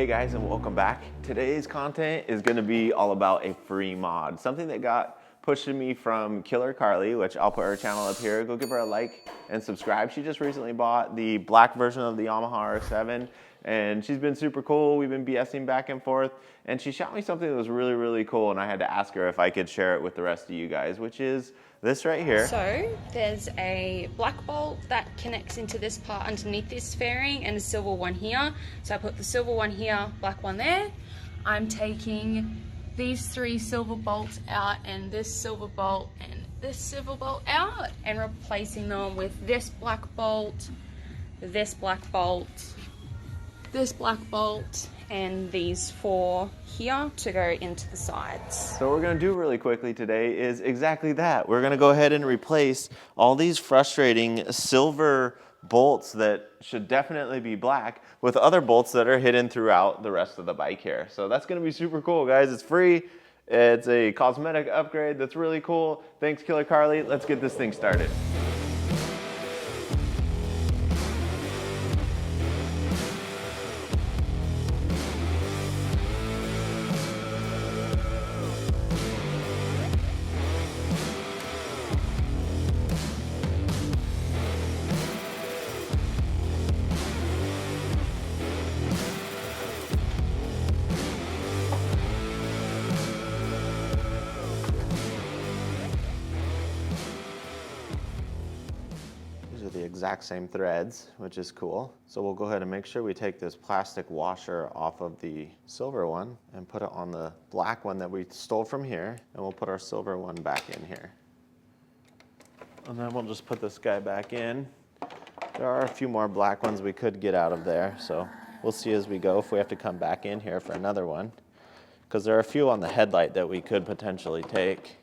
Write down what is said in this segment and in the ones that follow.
Hey guys, and welcome back. Today's content is going to be all about a free mod, something that got pushed to me from KillerKarli, which I'll put her channel up here. Go give her a like and subscribe. She just recently bought the black version of the Yamaha R7, and she's been super cool. We've been BSing back and forth, and she shot me something that was really, really cool, and I had to ask her if I could share it with the rest of you guys, which is this right here. So there's a black bolt that connects into this part underneath this fairing and a silver one here. So I put the silver one here, black one there. I'm taking these three silver bolts out and this silver bolt and this silver bolt out and replacing them with this black bolt, this black bolt, this black bolt, and these four here to go into the sides. So what we're gonna do really quickly today is exactly that. We're gonna go ahead and replace all these frustrating silver bolts that should definitely be black with other bolts that are hidden throughout the rest of the bike here. So that's gonna be super cool, guys. It's free. It's a cosmetic upgrade that's really cool. Thanks, KillerKarli. Let's get this thing started. The exact same threads, which is cool. So we'll go ahead and make sure we take this plastic washer off of the silver one and put it on the black one that we stole from here, and we'll put our silver one back in here. And then we'll just put this guy back in. There are a few more black ones we could get out of there, so we'll see as we go if we have to come back in here for another one, because there are a few on the headlight that we could potentially take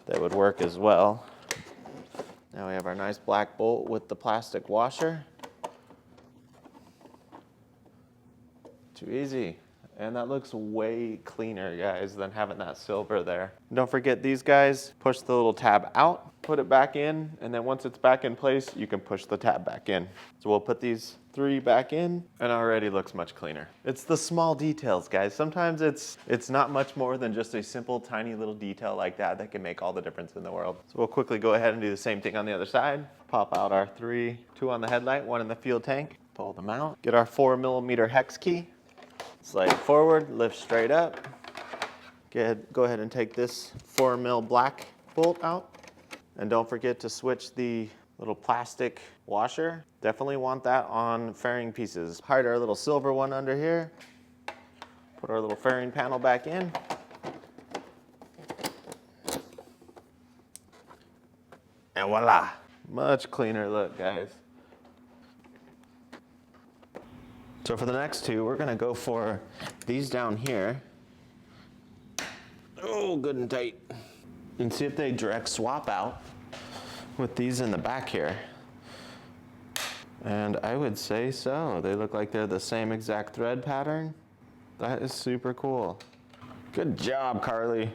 that would work as well. Now we have our nice black bolt with the plastic washer. Too easy. And that looks way cleaner, guys, than having that silver there. Don't forget these guys, push the little tab out, put it back in, and then once it's back in place, you can push the tab back in. So we'll put these three back in, and already looks much cleaner. It's the small details, guys. Sometimes it's not much more than just a simple, tiny little detail like that that can make all the difference in the world. So we'll quickly go ahead and do the same thing on the other side. Pop out our two on the headlight, one in the fuel tank. Pull them out. Get our 4mm hex key. Slide forward, lift straight up. Go ahead and take this 4mm black bolt out. And don't forget to switch the little plastic washer. Definitely want that on fairing pieces. Hide our little silver one under here. Put our little fairing panel back in. And voila, much cleaner look, guys. So for the next two, we're gonna go for these down here. Oh, good and tight. And see if they direct swap out with these in the back here. And I would say so. They look like they're the same exact thread pattern. That is super cool. Good job, Carly.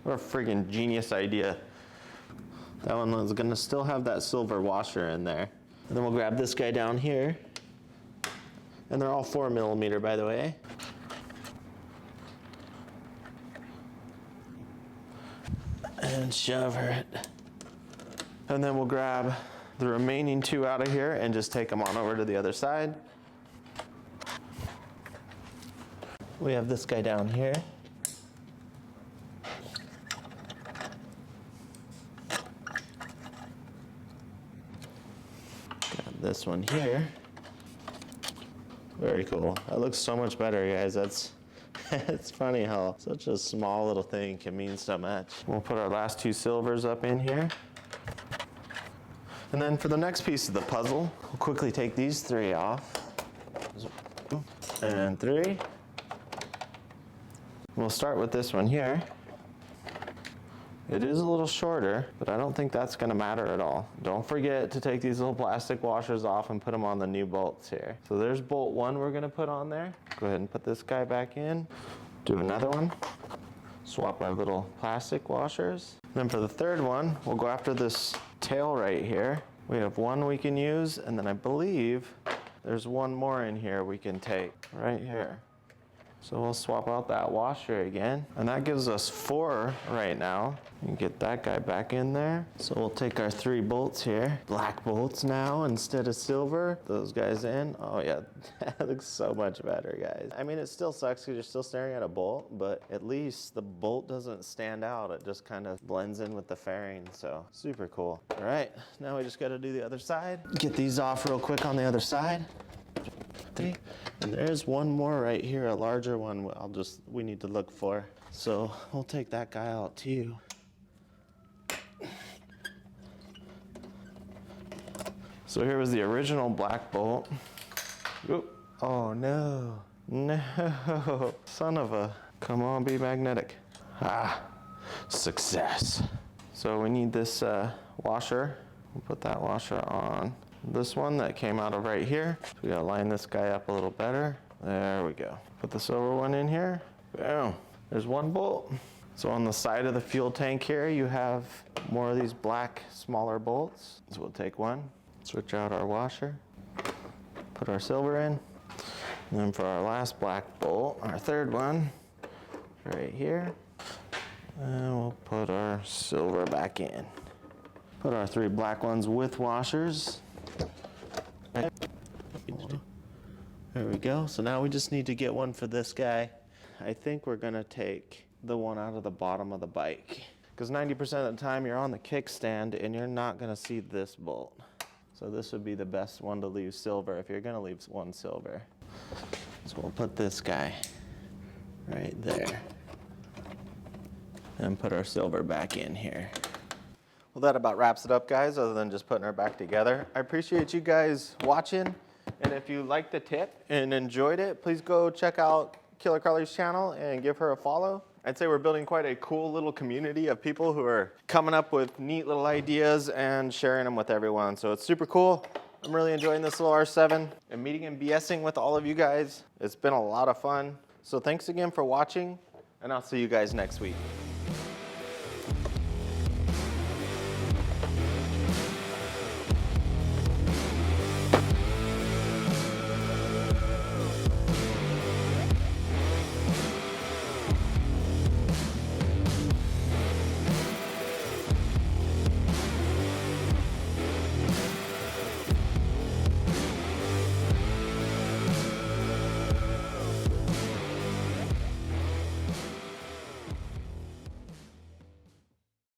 What a freaking genius idea. That one was gonna still have that silver washer in there. And then we'll grab this guy down here. And they're all 4mm, by the way. And shove it. And then we'll grab the remaining two out of here and just take them on over to the other side. We have this guy down here. Grab this one here. Very cool. That looks so much better, guys. It's funny how such a small little thing can mean so much. We'll put our last two silvers up in here. And then for the next piece of the puzzle, we'll quickly take these three off. And three. We'll start with this one here. It is a little shorter, but I don't think that's gonna matter at all. Don't forget to take these little plastic washers off and put them on the new bolts here. So there's bolt one we're gonna put on there. Go ahead and put this guy back in. Do another one. Swap our little plastic washers. Then for the third one, we'll go after this tail right here. We have one we can use, and then I believe there's one more in here we can take right here. So we'll swap out that washer again. And that gives us 4 right now. You can get that guy back in there. So we'll take our 3 bolts here. Black bolts now instead of silver. Those guys in. Oh yeah, that looks so much better, guys. I mean, it still sucks because you're still staring at a bolt, but at least the bolt doesn't stand out. It just kind of blends in with the fairing, so super cool. All right, now we just gotta do the other side. Get these off real quick on the other side. And there's one more right here, a larger one we need to look for. So we'll take that guy out too. So here was the original black bolt. Oop. Oh no, no, son of a, come on, be magnetic. Ah, success. So we need this washer. We'll put that washer on this one that came out of right here. So we gotta line this guy up a little better. There we go. Put the silver one in here. Boom. There's one bolt. So on the side of the fuel tank here, you have more of these black, smaller bolts. So we'll take one, switch out our washer, put our silver in. And then for our last black bolt, our third one, right here, and we'll put our silver back in. Put our 3 black ones with washers. There we go. So now we just need to get one for this guy. I think we're gonna take the one out of the bottom of the bike, because 90% of the time you're on the kickstand and you're not gonna see this bolt. So this would be the best one to leave silver if you're gonna leave one silver. So we'll put this guy right there and put our silver back in here. Well, that about wraps it up, guys, other than just putting her back together. I appreciate you guys watching. And if you liked the tip and enjoyed it, please go check out KillerKarli's channel and give her a follow. I'd say we're building quite a cool little community of people who are coming up with neat little ideas and sharing them with everyone. So it's super cool. I'm really enjoying this little R7 and meeting and BSing with all of you guys. It's been a lot of fun. So thanks again for watching, and I'll see you guys next week.